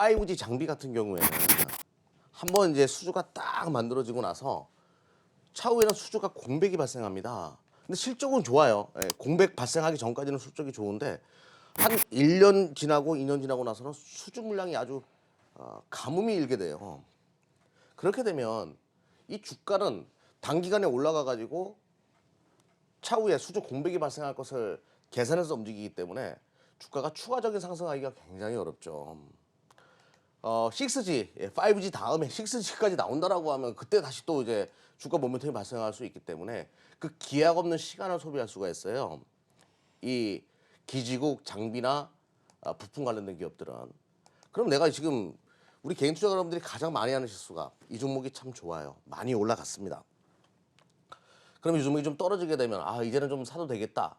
5G 장비 같은 경우에는 한번 이제 수주가 딱 만들어지고 나서 차후에는 수주가 공백이 발생합니다. 근데 실적은 좋아요. 예, 공백 발생하기 전까지는 실적이 좋은데 한 1년 지나고 2년 지나고 나서는 수주 물량이 아주 가뭄이 일게 돼요. 그렇게 되면 이 주가는 단기간에 올라가 가지고 차후에 수주 공백이 발생할 것을 계산해서 움직이기 때문에 주가가 추가적인 상승하기가 굉장히 어렵죠. 6G, 5G 다음에 6G까지 나온다라고 하면 그때 다시 또 이제 주가 모멘텀이 발생할 수 있기 때문에 그 기약 없는 시간을 소비할 수가 있어요. 이 기지국 장비나 부품 관련된 기업들은. 그럼 내가 지금 우리 개인 투자자 여러분들이 가장 많이 하는 실수가 이 종목이 참 좋아요. 많이 올라갔습니다. 그럼 이 종목이 좀 떨어지게 되면 이제는 좀 사도 되겠다.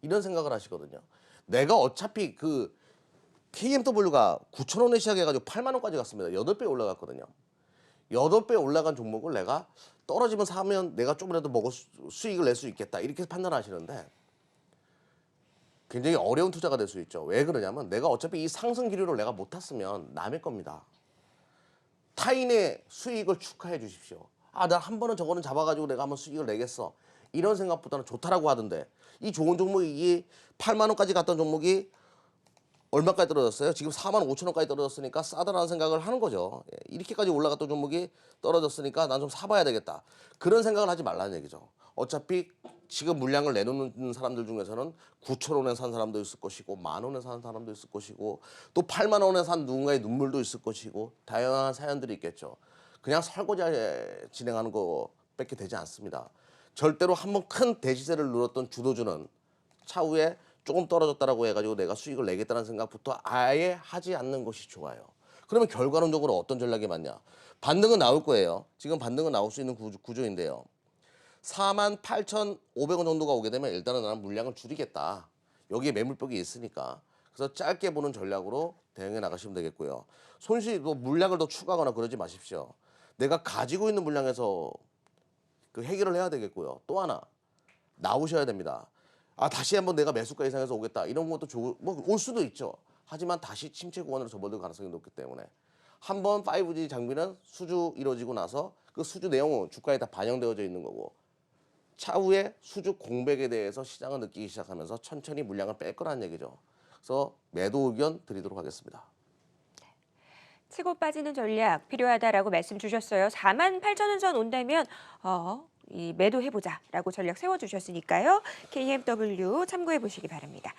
이런 생각을 하시거든요. 내가 어차피 그 KMW가 9,000원에 시작해가지고 8만 원까지 갔습니다. 8배 올라갔거든요. 8배 올라간 종목을 내가 떨어지면 사면 내가 조금이라도 먹을 수익을 낼 수 있겠다. 이렇게 판단하시는데 굉장히 어려운 투자가 될 수 있죠. 왜 그러냐면 내가 어차피 이 상승 기류를 내가 못 탔으면 남의 겁니다. 타인의 수익을 축하해 주십시오. 나 한 번은 저거는 잡아가지고 내가 한번 수익을 내겠어. 이런 생각보다는 좋다라고 하던데 이 좋은 종목이 이 8만 원까지 갔던 종목이 얼마까지 떨어졌어요? 지금 4만 5천 원까지 떨어졌으니까 싸다라는 생각을 하는 거죠. 이렇게까지 올라갔던 종목이 떨어졌으니까 난 좀 사봐야 되겠다. 그런 생각을 하지 말라는 얘기죠. 어차피 지금 물량을 내놓는 사람들 중에서는 9천 원에 산 사람도 있을 것이고 만 원에 산 사람도 있을 것이고 또 8만 원에 산 누군가의 눈물도 있을 것이고 다양한 사연들이 있겠죠. 그냥 설거지 진행하는 거밖에 되지 않습니다. 절대로 한번 큰 대시세를 눌렀던 주도주는 차후에 조금 떨어졌다라고 해가지고 내가 수익을 내겠다는 생각부터 아예 하지 않는 것이 좋아요. 그러면 결과론적으로 어떤 전략이 맞냐? 반등은 나올 거예요. 지금 반등은 나올 수 있는 구조인데요. 48,500원 정도가 오게 되면 일단은 나는 물량을 줄이겠다. 여기에 매물벽이 있으니까. 그래서 짧게 보는 전략으로 대응해 나가시면 되겠고요. 손실도 물량을 더 추가하거나 그러지 마십시오. 내가 가지고 있는 물량에서 그 해결을 해야 되겠고요. 또 하나 나오셔야 됩니다. 다시 한번 내가 매수가 이상해서 오겠다. 이런 것도 올 수도 있죠. 하지만 다시 침체 구간으로 접어들 가능성이 높기 때문에 한번 5G 장비는 수주 이루어지고 나서 그 수주 내용은 주가에 다 반영되어져 있는 거고 차후에 수주 공백에 대해서 시장을 느끼기 시작하면서 천천히 물량을 뺄 거라는 얘기죠. 그래서 매도 의견 드리도록 하겠습니다. 치고 빠지는 전략 필요하다라고 말씀 주셨어요. 48,000원 선 온다면 이 매도해보자라고 전략 세워주셨으니까요. KMW 참고해 보시기 바랍니다.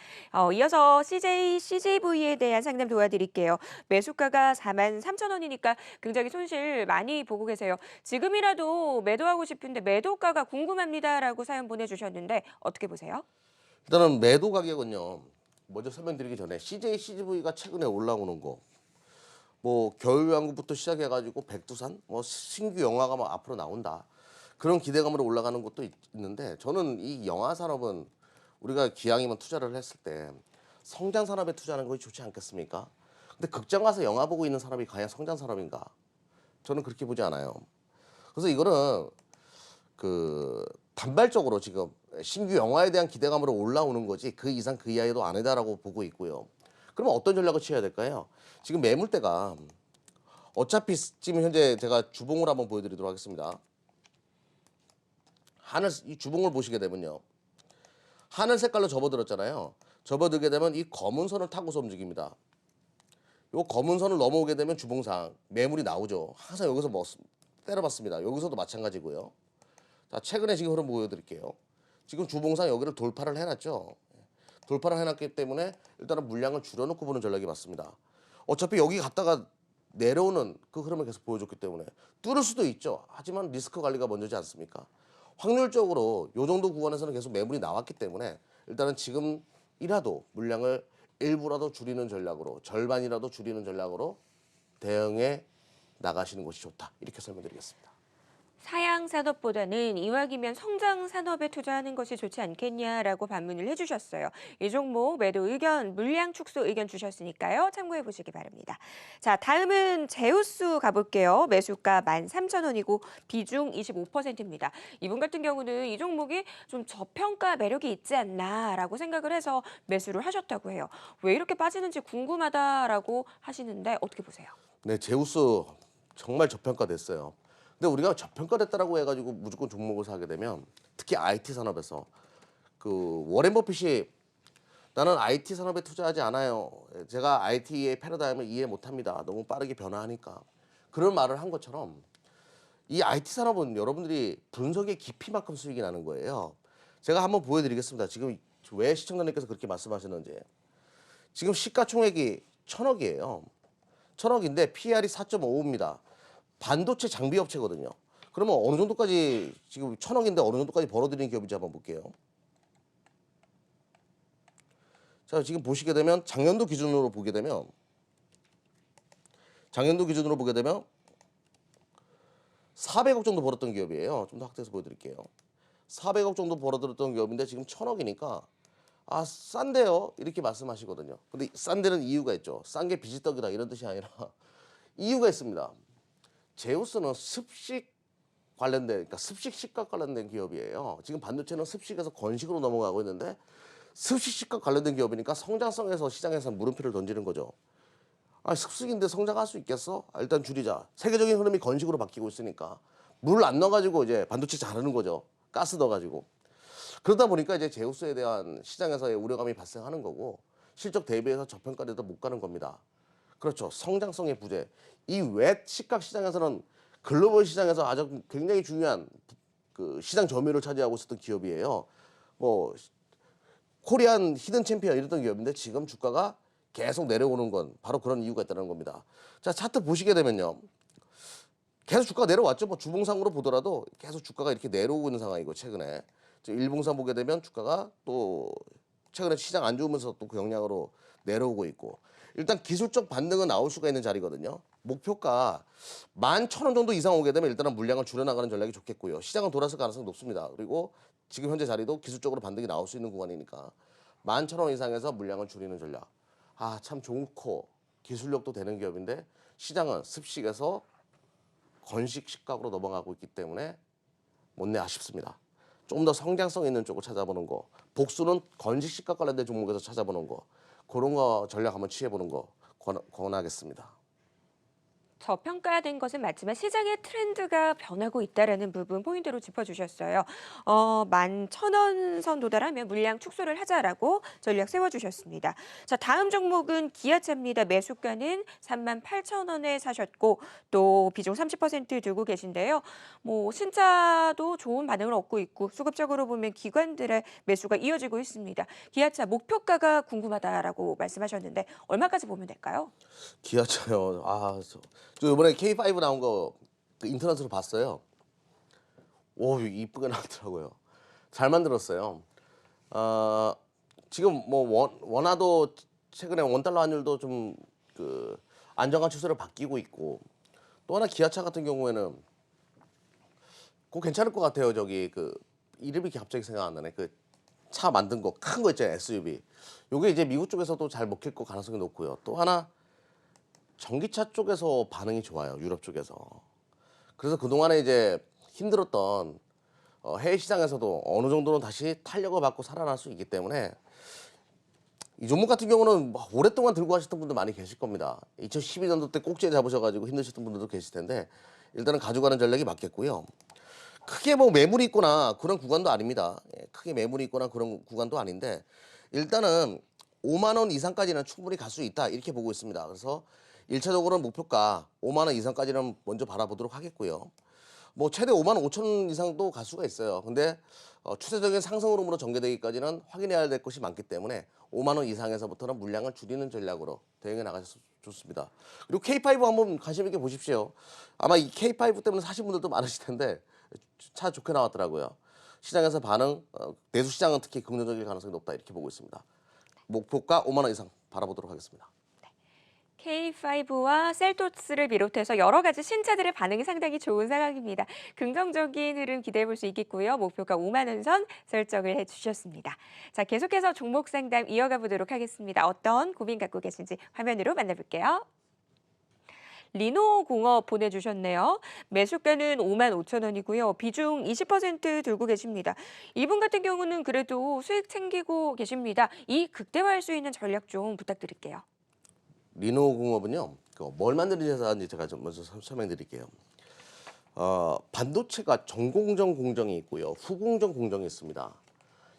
이어서 CJV에 대한 상담 도와드릴게요. 매수가가 43,000원이니까 굉장히 손실 많이 보고 계세요. 지금이라도 매도하고 싶은데 매도가가 궁금합니다라고 사연 보내주셨는데 어떻게 보세요? 일단은 매도 가격은요. 먼저 설명드리기 전에 CJV가 최근에 올라오는 거 겨울왕국부터 시작해가지고 백두산 신규 영화가 앞으로 나온다. 그런 기대감으로 올라가는 것도 있는데 저는 이 영화 산업은 우리가 기왕이면 투자를 했을 때 성장 산업에 투자하는 것이 좋지 않겠습니까? 근데 극장 가서 영화 보고 있는 사람이 과연 성장 산업인가? 저는 그렇게 보지 않아요. 그래서 이거는 그 단발적으로 지금 신규 영화에 대한 기대감으로 올라오는 거지 그 이상 그 이하에도 아니다라고 보고 있고요. 그러면 어떤 전략을 취해야 될까요? 지금 매물대가 어차피 지금 현재 제가 주봉을 한번 보여드리도록 하겠습니다. 이 주봉을 보시게 되면요. 하늘 색깔로 접어들었잖아요. 접어들게 되면 이 검은 선을 타고서 움직입니다. 이 검은 선을 넘어오게 되면 주봉상 매물이 나오죠. 항상 여기서 때려봤습니다. 여기서도 마찬가지고요. 자, 최근에 지금 흐름 보여드릴게요. 지금 주봉상 여기를 돌파를 해놨죠. 돌파를 해놨기 때문에 일단은 물량을 줄여놓고 보는 전략이 맞습니다. 어차피 여기 갔다가 내려오는 그 흐름을 계속 보여줬기 때문에 뚫을 수도 있죠. 하지만 리스크 관리가 먼저지 않습니까? 확률적으로 이 정도 구간에서는 계속 매물이 나왔기 때문에 일단은 지금이라도 물량을 일부라도 줄이는 전략으로 절반이라도 줄이는 전략으로 대응해 나가시는 것이 좋다. 이렇게 설명드리겠습니다. 사양 산업보다는 이왕이면 성장 산업에 투자하는 것이 좋지 않겠냐라고 반문을 해주셨어요. 이 종목 매도 의견, 물량 축소 의견 주셨으니까요. 참고해 보시기 바랍니다. 자, 다음은 제우스 가볼게요. 매수가 13,000원이고 비중 25%입니다. 이분 같은 경우는 이 종목이 좀 저평가 매력이 있지 않나라고 생각을 해서 매수를 하셨다고 해요. 왜 이렇게 빠지는지 궁금하다라고 하시는데 어떻게 보세요? 네, 제우스 정말 저평가됐어요. 근데 우리가 저평가됐다라고 해가지고 무조건 종목을 사게 되면 특히 IT 산업에서 그 워렌 버핏이 나는 IT 산업에 투자하지 않아요. 제가 IT의 패러다임을 이해 못합니다. 너무 빠르게 변화하니까. 그런 말을 한 것처럼 이 IT 산업은 여러분들이 분석의 깊이만큼 수익이 나는 거예요. 제가 한번 보여드리겠습니다. 지금 왜 시청자님께서 그렇게 말씀하셨는지. 지금 시가총액이 1,000억이에요. 1,000억인데 PR이 4.55입니다. 반도체 장비 업체거든요. 그러면 어느 정도까지 지금 1,000억인데 어느 정도까지 벌어들이는 기업인지 한번 볼게요. 자, 지금 보시게 되면 작년도 기준으로 보게 되면 400억 정도 벌었던 기업이에요. 좀 더 확대해서 보여드릴게요. 400억 정도 벌어들였던 기업인데 지금 1,000억이니까 아 싼데요 이렇게 말씀하시거든요. 근데 싼 데는 이유가 있죠. 싼 게 비지떡이다 이런 뜻이 아니라 이유가 있습니다. 제우스는 습식 관련된, 그러니까 습식 식과 관련된 기업이에요. 지금 반도체는 습식에서 건식으로 넘어가고 있는데 습식 식과 관련된 기업이니까 성장성에서 시장에서 물음표를 던지는 거죠. 아, 습식인데 성장할 수 있겠어? 아, 일단 줄이자. 세계적인 흐름이 건식으로 바뀌고 있으니까 물 안 넣어가지고 이제 반도체 자르는 거죠. 가스 넣어가지고. 그러다 보니까 이제 제우스에 대한 시장에서의 우려감이 발생하는 거고 실적 대비해서 저평가돼도 못 가는 겁니다. 그렇죠. 성장성의 부재. 이 웹 식각 시장에서는 글로벌 시장에서 아주 굉장히 중요한 그 시장 점유율을 차지하고 있었던 기업이에요. 뭐 코리안 히든 챔피언 이랬던 기업인데 지금 주가가 계속 내려오는 건 바로 그런 이유가 있다는 겁니다. 자, 차트 보시게 되면요. 계속 주가가 내려왔죠. 뭐 주봉상으로 보더라도 계속 주가가 이렇게 내려오고 있는 상황이고 최근에 일봉상 보게 되면 주가가 또 최근에 시장 안 좋으면서 또 그 영향으로 내려오고 있고 일단 기술적 반등은 나올 수가 있는 자리거든요. 목표가 11,000원 정도 이상 오게 되면 일단은 물량을 줄여나가는 전략이 좋겠고요. 시장은 돌아설 가능성이 높습니다. 그리고 지금 현재 자리도 기술적으로 반등이 나올 수 있는 구간이니까 11,000원 이상에서 물량을 줄이는 전략. 아, 참 좋고 기술력도 되는 기업인데 시장은 습식에서 건식 식각으로 넘어가고 있기 때문에 못내 아쉽습니다. 좀 더 성장성 있는 쪽을 찾아보는 거, 복수는 건식 식각 관련된 종목에서 찾아보는 거, 그런 거 전략 한번 취해보는 거 권하겠습니다. 저평가된 것은 맞지만 시장의 트렌드가 변하고 있다라는 부분 포인트로 짚어주셨어요. 11,000원 선 도달하면 물량 축소를 하자라고 전략 세워주셨습니다. 자, 다음 종목은 기아차입니다. 매수가는 38,000원에 사셨고 또 비중 30% 두고 계신데요. 뭐 신차도 좋은 반응을 얻고 있고 수급적으로 보면 기관들의 매수가 이어지고 있습니다. 기아차 목표가가 궁금하다라고 말씀하셨는데 얼마까지 보면 될까요? 기아차요. 저 이번에 K5 나온 거그 인터넷으로 봤어요. 오, 이쁘게 나왔더라고요. 잘 만들었어요. 어, 지금 뭐 원화도 최근에 원달러 환율도 좀 그 안정한 추세로 바뀌고 있고 또 하나 기아차 같은 경우에는 그거 괜찮을 것 같아요. 저기 그 이름이 갑자기 생각 안 나네. 그 차 만든 거 큰 거 있잖아요. SUV. 요게 이제 미국 쪽에서도 잘 먹힐 거 가능성이 높고요. 또 하나 전기차 쪽에서 반응이 좋아요. 유럽 쪽에서. 그래서 그동안에 이제 힘들었던 해외 시장에서도 어느 정도는 다시 탄력을 받고 살아날 수 있기 때문에 이 종목 같은 경우는 뭐 오랫동안 들고 하셨던 분들 많이 계실 겁니다. 2012년도 때 꼭지에 잡으셔가지고 힘드셨던 분들도 계실 텐데 일단은 가져가는 전략이 맞겠고요. 크게 뭐 매물이 있거나 그런 구간도 아닙니다. 예, 크게 매물이 있거나 그런 구간도 아닌데 일단은 5만 원 이상까지는 충분히 갈 수 있다 이렇게 보고 있습니다. 그래서 1차적으로는 목표가 5만 원 이상까지는 먼저 바라보도록 하겠고요. 뭐 최대 5만 5천 원 이상도 갈 수가 있어요. 근데 추세적인 상승 흐름으로 전개되기까지는 확인해야 될 것이 많기 때문에 5만 원 이상에서부터는 물량을 줄이는 전략으로 대응해 나가셔서 좋습니다. 그리고 K5 한번 관심 있게 보십시오. 아마 이 K5 때문에 사신 분들도 많으실 텐데 차 좋게 나왔더라고요. 시장에서 반응, 내수 시장은 특히 긍정적일 가능성이 높다 이렇게 보고 있습니다. 목표가 5만 원 이상 바라보도록 하겠습니다. K5와 셀토스를 비롯해서 여러 가지 신차들의 반응이 상당히 좋은 상황입니다. 긍정적인 흐름 기대해 볼 수 있겠고요. 목표가 5만 원 선 설정을 해주셨습니다. 자, 계속해서 종목 상담 이어가 보도록 하겠습니다. 어떤 고민 갖고 계신지 화면으로 만나볼게요. 리노공업 보내주셨네요. 매수가는 5만 5천 원이고요. 비중 20% 들고 계십니다. 이분 같은 경우는 그래도 수익 챙기고 계십니다. 이 극대화할 수 있는 전략 좀 부탁드릴게요. 리노공업은요, 뭘 만드는 회사인지 제가 좀 먼저 설명드릴게요. 반도체가 전공정 공정이 있고요, 후공정 공정이 있습니다.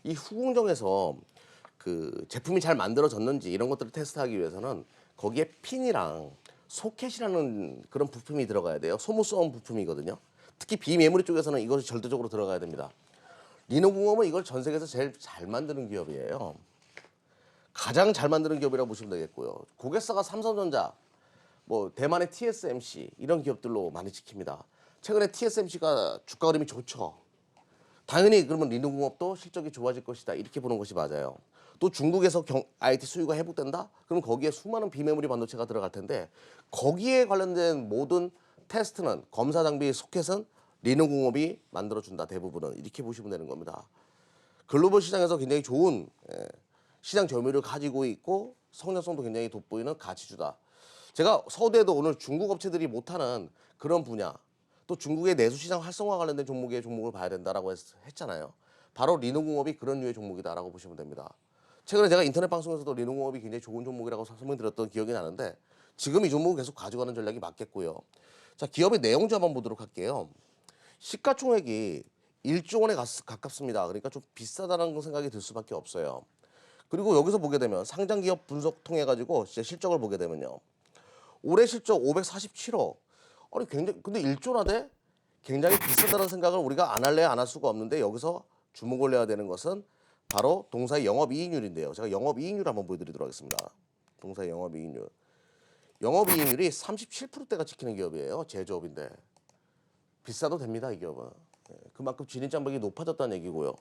이 후공정에서 그 제품이 잘 만들어졌는지 이런 것들을 테스트하기 위해서는 거기에 핀이랑 소켓이라는 그런 부품이 들어가야 돼요. 소무성 부품이거든요. 특히 비메모리 쪽에서는 이것이 절대적으로 들어가야 됩니다. 리노공업은 이걸 전 세계에서 제일 잘 만드는 기업이에요. 가장 잘 만드는 기업이라고 보시면 되겠고요. 고객사가 삼성전자, 뭐 대만의 TSMC 이런 기업들로 많이 지킵니다. 최근에 TSMC가 주가 흐름이 좋죠. 당연히 그러면 리노공업도 실적이 좋아질 것이다 이렇게 보는 것이 맞아요. 또 중국에서 IT 수요가 회복된다? 그럼 거기에 수많은 비메모리 반도체가 들어갈 텐데 거기에 관련된 모든 테스트는 검사 장비 소켓은 리노공업이 만들어준다 대부분은 이렇게 보시면 되는 겁니다. 글로벌 시장에서 굉장히 좋은 시장 점유율을 가지고 있고 성장성도 굉장히 돋보이는 가치주다. 제가 서두에도 오늘 중국 업체들이 못하는 그런 분야 또 중국의 내수 시장 활성화 관련된 종목을 봐야 된다라고 했잖아요. 바로 리노공업이 그런 류의 종목이다라고 보시면 됩니다. 최근에 제가 인터넷 방송에서도 리노공업이 굉장히 좋은 종목이라고 설명드렸던 기억이 나는데 지금 이 종목을 계속 가져가는 전략이 맞겠고요. 자, 기업의 내용주 한번 보도록 할게요. 시가총액이 1조 원에 가깝습니다. 그러니까 좀 비싸다는 생각이 들 수밖에 없어요. 그리고 여기서 보게 되면 상장 기업 분석 통해 가지고 실적을 보게 되면요. 올해 실적 547억. 아니 굉장히 근데 1조나 돼? 굉장히 비싸다는 생각을 우리가 안 할래 안 할 수가 없는데 여기서 주목을 해야 되는 것은 바로 동사의 영업이익률인데요. 제가 영업이익률 한번 보여드리도록 하겠습니다. 동사의 영업이익률. 영업이익률이 37%대가 지키는 기업이에요. 제조업인데 비싸도 됩니다. 이 기업은. 그만큼 진입장벽이 높아졌다는 얘기고요.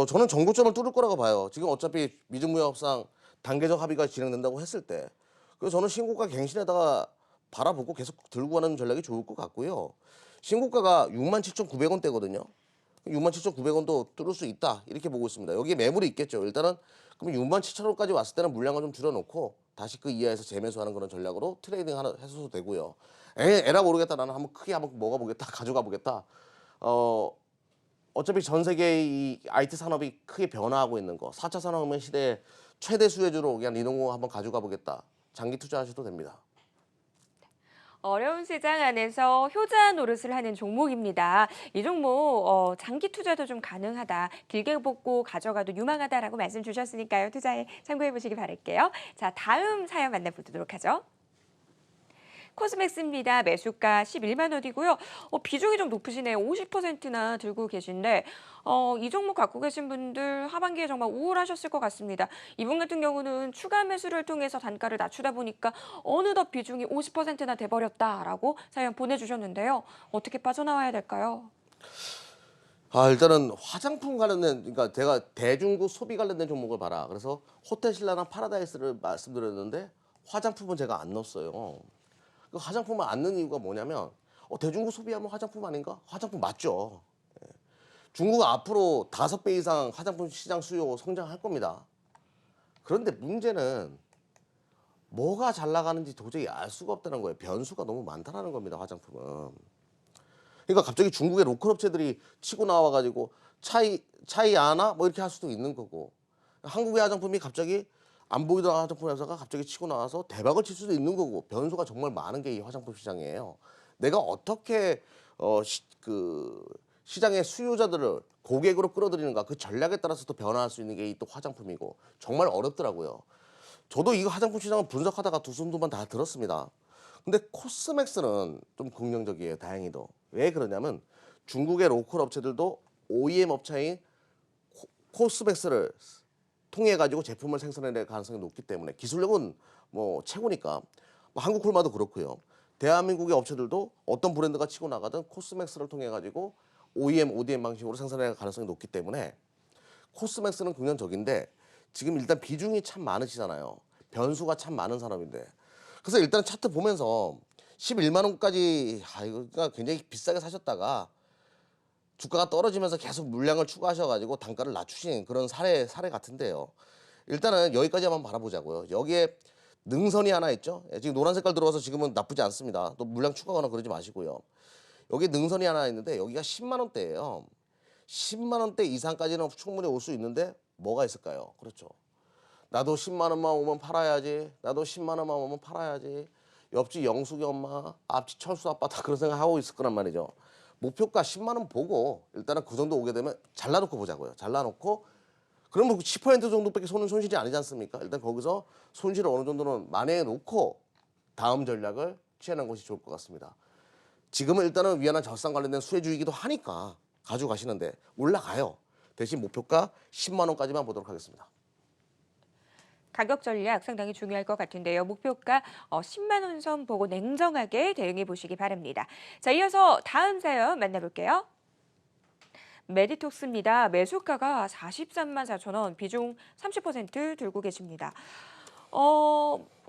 저는 전고점을 뚫을 거라고 봐요. 지금 어차피 미중무역상 단계적 합의가 진행된다고 했을 때 그래서 저는 신고가 갱신에다가 바라보고 계속 들고 가는 전략이 좋을 것 같고요. 신고가가 67,900원대거든요. 67,900원도 뚫을 수 있다 이렇게 보고 있습니다. 여기에 매물이 있겠죠. 일단은 그럼 67,000원까지 왔을 때는 물량을 좀 줄여놓고 다시 그 이하에서 재매수하는 그런 전략으로 트레이딩 해서도 되고요. 에라 모르겠다 나는 크게 한번 먹어보겠다 가져가 보겠다. 어차피 전 세계 이 IT 산업이 크게 변화하고 있는 거 4차 산업혁명 시대의 최대 수혜주로 그냥 리노공업 한번 가져가 보겠다. 장기 투자하셔도 됩니다. 어려운 시장 안에서 효자 노릇을 하는 종목입니다. 이 종목 장기 투자도 좀 가능하다. 길게 뽑고 가져가도 유망하다라고 말씀 주셨으니까요. 투자에 참고해 보시기 바랄게요. 자, 다음 사연 만나보도록 하죠. 코스맥스입니다. 매수가 11만 원이고요. 비중이 좀 높으시네요. 50%나 들고 계신데 이 종목 갖고 계신 분들 하반기에 정말 우울하셨을 것 같습니다. 이분 같은 경우는 추가 매수를 통해서 단가를 낮추다 보니까 어느덧 비중이 50%나 돼버렸다라고 사연 보내주셨는데요. 어떻게 빠져나와야 될까요? 일단은 화장품 관련된 그러니까 제가 대중국 소비 관련된 종목을 봐라. 그래서 호텔신라나 파라다이스를 말씀드렸는데 화장품은 제가 안 넣었어요. 그 화장품을 안 넣는 이유가 뭐냐면 대중국 소비하면 화장품 아닌가? 화장품 맞죠. 중국은 앞으로 5배 이상 화장품 시장 수요 성장할 겁니다. 그런데 문제는 뭐가 잘 나가는지 도저히 알 수가 없다는 거예요. 변수가 너무 많다는 겁니다. 화장품은. 그러니까 갑자기 중국의 로컬 업체들이 치고 나와가지고 차이 아나? 뭐 이렇게 할 수도 있는 거고 한국의 화장품이 갑자기 안 보이던 화장품 회사가 갑자기 치고 나와서 대박을 칠 수도 있는 거고 변수가 정말 많은 게 이 화장품 시장이에요. 내가 어떻게 그 시장의 수요자들을 고객으로 끌어들이는가 그 전략에 따라서 또 변화할 수 있는 게 또 화장품이고 정말 어렵더라고요. 저도 이 화장품 시장을 분석하다가 두 손 두 번 다 들었습니다. 근데 코스맥스는 좀 긍정적이에요. 다행히도. 왜 그러냐면 중국의 로컬 업체들도 OEM 업체인 코스맥스를 통해 가지고 제품을 생산해낼 가능성이 높기 때문에 기술력은 뭐 최고니까 한국 콜마도 그렇고요. 대한민국의 업체들도 어떤 브랜드가 치고 나가든 코스맥스를 통해 가지고 OEM, ODM 방식으로 생산할 가능성이 높기 때문에 코스맥스는 긍정적인데 지금 일단 비중이 참 많으시잖아요. 변수가 참 많은 산업인데 그래서 일단 차트 보면서 11만 원까지 이거가 굉장히 비싸게 사셨다가 주가가 떨어지면서 계속 물량을 추가하셔가지고 단가를 낮추신 그런 사례 같은데요. 일단은 여기까지 한번 바라보자고요. 여기에 능선이 하나 있죠. 예, 지금 노란 색깔 들어와서 지금은 나쁘지 않습니다. 또 물량 추가하거나 그러지 마시고요. 여기 능선이 하나 있는데 여기가 10만 원대예요. 10만 원대 이상까지는 충분히 올 수 있는데 뭐가 있을까요? 그렇죠. 나도 10만 원만 오면 팔아야지. 나도 10만 원만 오면 팔아야지. 옆집 영숙이 엄마, 앞집 철수 아빠 다 그런 생각하고 있을 거란 말이죠. 목표가 10만 원 보고 일단은 그 정도 오게 되면 잘라놓고 보자고요. 잘라놓고 그러면 10% 정도밖에 손실이 아니지 않습니까? 일단 거기서 손실을 어느 정도는 만회해 놓고 다음 전략을 취하는 것이 좋을 것 같습니다. 지금은 일단은 위안화 절상 관련된 수혜주이기도 하니까 가져가시는데 올라가요. 대신 목표가 10만 원까지만 보도록 하겠습니다. 가격 전략 상당히 중요할 것 같은데요. 목표가 10만 원 선 보고 냉정하게 대응해 보시기 바랍니다. 자, 이어서 다음 사연 만나볼게요. 메디톡스입니다. 매수가가 43만 4천 원, 비중 30% 들고 계십니다.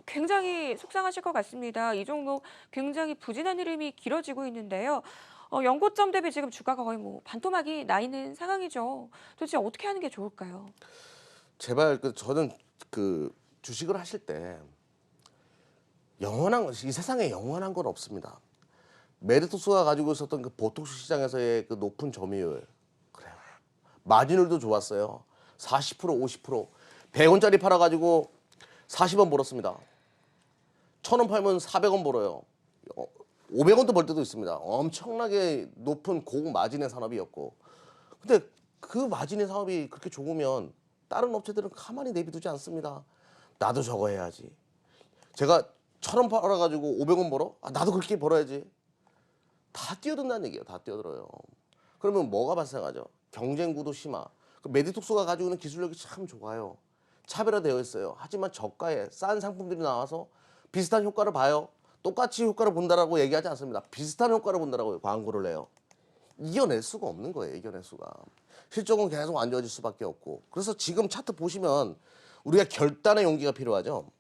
굉장히 속상하실 것 같습니다. 이 종목 굉장히 부진한 흐름이 길어지고 있는데요. 연고점 대비 지금 주가가 거의 뭐 반토막이 나 있는 상황이죠. 도대체 어떻게 하는 게 좋을까요? 제발 저는 주식을 하실 때 영원한 이 세상에 영원한 건 없습니다. 메디톡스가 가지고 있었던 그 보톡스 시장에서의 그 높은 점유율, 그래요. 마진율도 좋았어요. 40%, 50%. 100원짜리 팔아가지고 40원 벌었습니다. 1,000원 팔면 400원 벌어요. 500원도 벌 때도 있습니다. 엄청나게 높은 고마진의 산업이었고. 근데 그 마진의 산업이 그렇게 좋으면 다른 업체들은 가만히 내비두지 않습니다. 나도 저거 해야지. 제가 1,000원 팔아가지고 500원 벌어? 나도 그렇게 벌어야지. 다 뛰어든다는 얘기예요. 다 뛰어들어요. 그러면 뭐가 발생하죠? 경쟁 구도 심화. 메디톡스가 가지고 있는 기술력이 참 좋아요. 차별화되어 있어요. 하지만 저가에 싼 상품들이 나와서 비슷한 효과를 봐요. 똑같이 효과를 본다라고 얘기하지 않습니다. 비슷한 효과를 본다라고 광고를 내요. 이겨낼 수가 없는 거예요. 이겨낼 수가. 실적은 계속 안 좋아질 수밖에 없고. 그래서 지금 차트 보시면 우리가 결단의 용기가 필요하죠.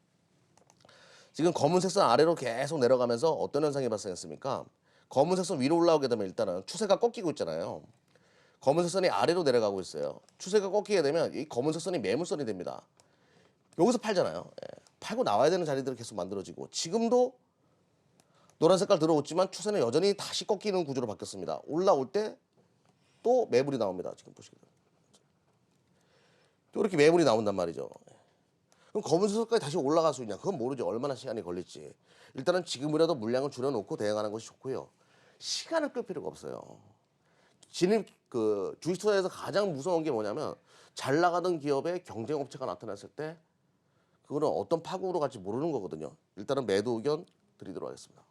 지금 검은색 선 아래로 계속 내려가면서 어떤 현상이 발생했습니까? 검은색 선 위로 올라오게 되면 일단은 추세가 꺾이고 있잖아요. 검은색 선이 아래로 내려가고 있어요. 추세가 꺾이게 되면 이 검은색 선이 매물선이 됩니다. 여기서 팔잖아요. 예. 팔고 나와야 되는 자리들이 계속 만들어지고 지금도 노란 색깔 들어왔지만 추세는 여전히 다시 꺾이는 구조로 바뀌었습니다. 올라올 때 또 매물이 나옵니다. 지금 보시면 또 이렇게 매물이 나온단 말이죠. 그럼 검은색 선까지 다시 올라갈 수 있냐? 그건 모르죠. 얼마나 시간이 걸릴지. 일단은 지금이라도 물량을 줄여놓고 대응하는 것이 좋고요. 시간을 끌 필요가 없어요. 주식 투자에서 가장 무서운 게 뭐냐면 잘 나가던 기업에 경쟁 업체가 나타났을 때 그거는 어떤 파국으로 갈지 모르는 거거든요. 일단은 매도 의견 드리도록 하겠습니다.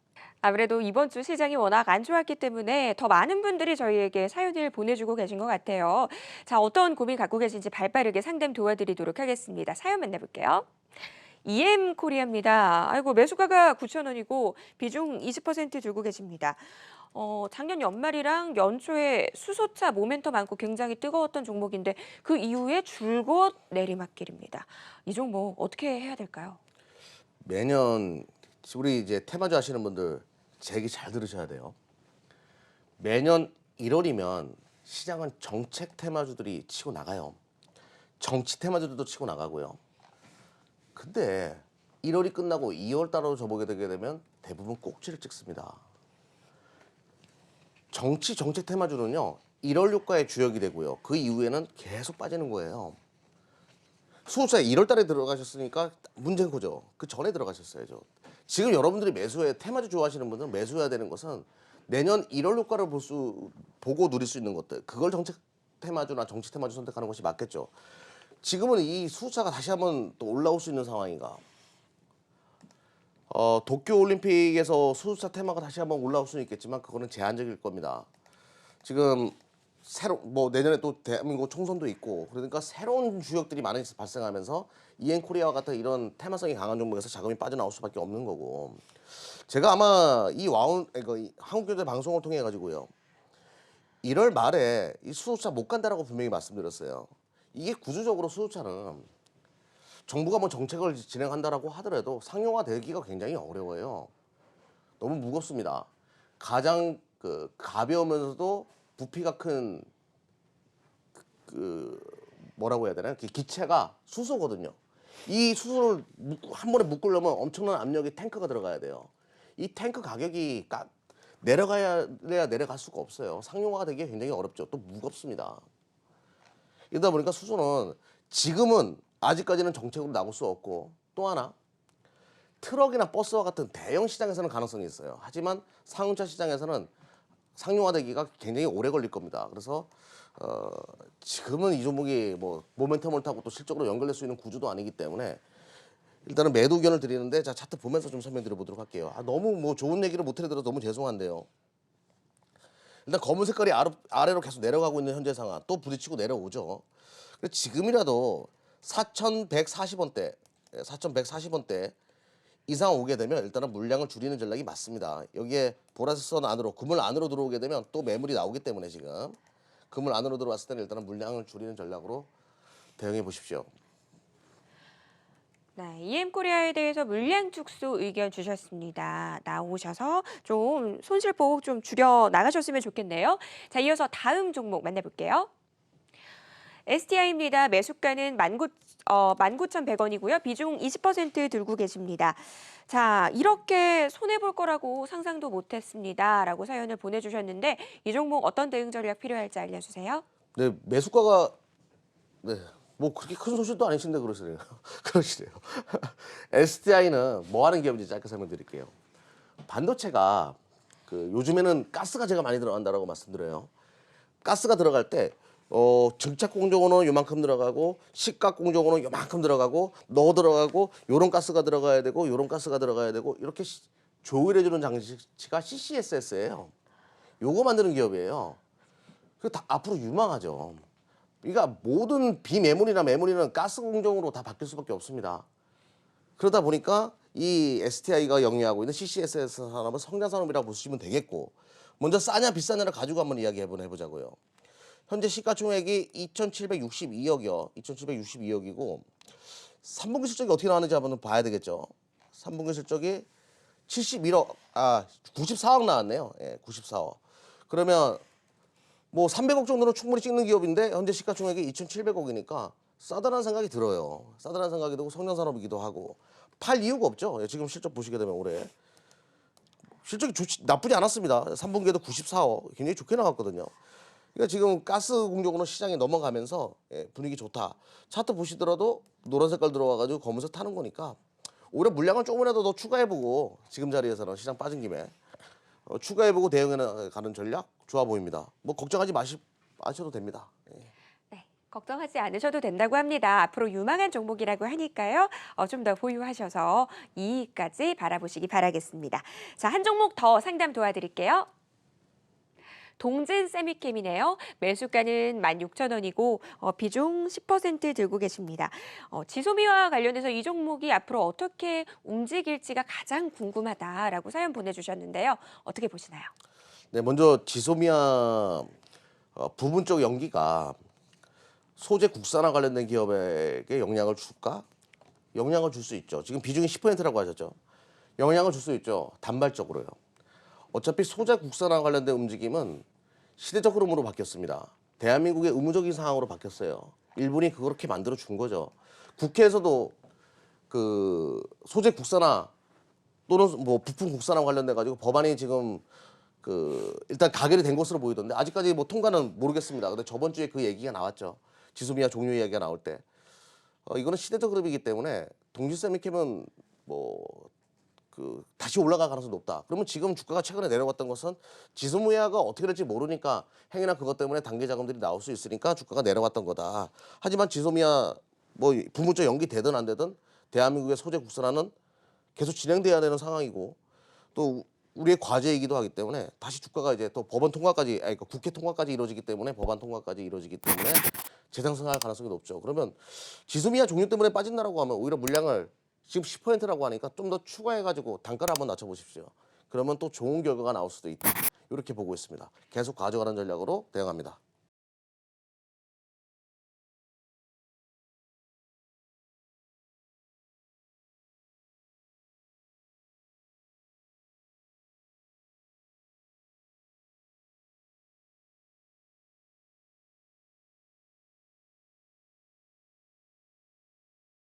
아무래도 이번 주 시장이 워낙 안 좋았기 때문에 더 많은 분들이 저희에게 사연을 보내주고 계신 것 같아요. 자, 어떤 고민 갖고 계신지 발빠르게 상담 도와드리도록 하겠습니다. 사연 만나볼게요. EM 코리아입니다. 아이고, 매수가가 9,000원이고 비중 20% 들고 계십니다. 작년 연말이랑 연초에 수소차 모멘텀 많고 굉장히 뜨거웠던 종목인데 그 이후에 줄곧 내리막길입니다. 이 종목 어떻게 해야 될까요? 매년 우리 이제 테마주 하시는 분들 제 얘기 잘 들으셔야 돼요. 매년 1월이면 시장은 정책 테마주들이 치고 나가요. 정치 테마주들도 치고 나가고요. 근데 1월이 끝나고 2월 달로 접어게 되게 되면 대부분 꼭지를 찍습니다. 정책 테마주는요. 1월 효과의 주역이 되고요. 그 이후에는 계속 빠지는 거예요. 수호차에 1월 달에 들어가셨으니까 문제인 거죠. 그 전에 들어가셨어야죠. 지금 여러분들이 테마주 좋아하시는 분들은 매수해야 되는 것은 내년 1월 효과를 보고 누릴 수 있는 것들. 그걸 정책 테마주나 정치 테마주 선택하는 것이 맞겠죠. 지금은 이 수호차가 다시 한번 또 올라올 수 있는 상황인가. 도쿄올림픽에서 수호차 테마가 다시 한번 올라올 수는 있겠지만 그거는 제한적일 겁니다. 지금 내년에 또 대한민국 총선도 있고 그러니까 새로운 주역들이 많이 발생하면서 이엔코리아와 같은 이런 테마성이 강한 종목에서 자금이 빠져나올 수밖에 없는 거고 제가 아마 이 한국경제 방송을 통해 가지고요 1월 말에 이 수소차 못 간다라고 분명히 말씀드렸어요. 이게 구조적으로 수소차는 정부가 뭐 정책을 진행한다라고 하더라도 상용화되기가 굉장히 어려워요. 너무 무겁습니다. 가장 가벼우면서도 부피가 큰 뭐라고 해야 되나? 기체가 수소거든요. 이 수소를 한 번에 묶으려면 엄청난 압력의 탱크가 들어가야 돼요. 이 탱크 가격이 내려가야 내려갈 수가 없어요. 상용화가 되기 굉장히 어렵죠. 또 무겁습니다. 이러다 보니까 수소는 지금은 아직까지는 정책으로 나올 수 없고, 또 하나 트럭이나 버스와 같은 대형 시장에서는 가능성이 있어요. 하지만 상용차 시장에서는 상용화되기가 굉장히 오래 걸릴 겁니다. 그래서 지금은 이 종목이 뭐 모멘텀을 타고 또 실적으로 연결될 수 있는 구조도 아니기 때문에 일단은 매도 의견을 드리는데, 자 차트 보면서 좀 설명드려 보도록 할게요. 너무 뭐 좋은 얘기를 못 해드려서 너무 죄송한데요. 일단 검은 색깔이 아래로 계속 내려가고 있는 현재 상황, 또 부딪히고 내려오죠. 그래서 지금이라도 4,140원대, 4,140원대 이상 오게 되면 일단은 물량을 줄이는 전략이 맞습니다. 여기에 보라색 선 안으로, 그물 안으로 들어오게 되면 또 매물이 나오기 때문에 지금 그물 안으로 들어왔을 때는 일단은 물량을 줄이는 전략으로 대응해 보십시오. 네, EM코리아에 대해서 물량 축소 의견 주셨습니다. 나오셔서 좀 손실보호 좀 줄여 나가셨으면 좋겠네요. 자, 이어서 다음 종목 만나볼게요. STI입니다. 매수가는 19,100원이고요. 비중 20% 들고 계십니다. 자, 이렇게 손해볼 거라고 상상도 못했습니다. 라고 사연을 보내주셨는데 이 종목 어떤 대응 전략 필요할지 알려주세요. 네, 매수가가 뭐 그렇게 큰 소식도 아니신데 그러시네요. 그러시네요. STI는 뭐 하는 기업인지 짧게 설명드릴게요. 반도체가 요즘에는 가스가 제가 많이 들어간다라고 말씀드려요. 가스가 들어갈 때 증착 공정으로는 요만큼 들어가고, 식각 공정으로는 요만큼 들어가고, 넣어 들어가고, 요런 가스가 들어가야 되고, 요런 가스가 들어가야 되고, 이렇게 조율해주는 장치가 CCSS예요. 요거 만드는 기업이에요. 그 다 앞으로 유망하죠. 그러니까 모든 비매물이나 매물이는 가스 공정으로 다 바뀔 수밖에 없습니다. 그러다 보니까 이 STI가 영위하고 있는 CCSS 산업은 성장 산업이라고 보시면 되겠고, 먼저 싸냐 비싸냐를 가지고 한번 이야기 해보자고요. 현재 시가총액이 2,762억이요. 2,762억이고 3분기 실적이 어떻게 나왔는지 한번 봐야 되겠죠. 3분기 실적이 94억 나왔네요. 예, 94억. 그러면 뭐 300억 정도는 충분히 찍는 기업인데 현재 시가총액이 2,700억이니까 싸다는 생각이 들어요. 싸다는 생각이 들고 성장산업이기도 하고 팔 이유가 없죠. 예, 지금 실적 보시게 되면 올해 실적이 나쁘지 않았습니다. 3분기에도 94억 굉장히 좋게 나왔거든요. 그러니까 지금 가스 공정으로 시장에 넘어가면서 분위기 좋다. 차트 보시더라도 노란 색깔 들어와가지고 검은색 타는 거니까 올해 물량을 조금이라도 더 추가해보고, 지금 자리에서는 시장 빠진 김에 추가해보고 대응해 가는 전략 좋아 보입니다. 뭐 걱정하지 마셔도 됩니다. 네, 걱정하지 않으셔도 된다고 합니다. 앞으로 유망한 종목이라고 하니까요. 좀 더 보유하셔서 이익까지 바라보시기 바라겠습니다. 자, 한 종목 더 상담 도와드릴게요. 동진 세미캠이네요. 매수가는 16,000원이고 비중 10% 들고 계십니다. 지소미와 관련해서 이 종목이 앞으로 어떻게 움직일지가 가장 궁금하다라고 사연 보내주셨는데요. 어떻게 보시나요? 네, 먼저 지소미아 부분적 연기가 소재 국산화 관련된 기업에게 영향을 줄까? 영향을 줄 수 있죠. 지금 비중이 10%라고 하셨죠. 영향을 줄 수 있죠. 단발적으로요. 어차피 소재 국산화 관련된 움직임은 시대적 흐름으로 바뀌었습니다. 대한민국의 의무적인 상황으로 바뀌었어요. 일본이 그렇게 만들어 준 거죠. 국회에서도 소재 국산화 또는 뭐 부품 국산화 관련돼 가지고 법안이 지금 일단 가결이 된 것으로 보이던데 아직까지 뭐 통과는 모르겠습니다. 근데 저번 주에 그 얘기가 나왔죠. 지소미아 종료 이야기가 나올 때. 이거는 시대적 흐름이기 때문에 동지세미캠은 다시 올라갈 가능성이 높다. 그러면 지금 주가가 최근에 내려갔던 것은 지소미아가 어떻게 될지 모르니까 행위나 그것 때문에 단기 자금들이 나올 수 있으니까 주가가 내려갔던 거다. 하지만 지소미아 뭐 부문적 연기되든 안 되든 대한민국의 소재 국산화는 계속 진행돼야 되는 상황이고 또 우리의 과제이기도 하기 때문에 다시 주가가 이제 또 법원 통과까지, 그러니까 국회 통과까지 이루어지기 때문에, 법안 통과까지 이루어지기 때문에 재상승할 가능성이 높죠. 그러면 지소미아 종료 때문에 빠진다라고 하면 오히려 물량을 지금 10%라고 하니까 좀 더 추가해가지고 단가를 한번 낮춰보십시오. 그러면 또 좋은 결과가 나올 수도 있다. 이렇게 보고 있습니다. 계속 가져가는 전략으로 대응합니다.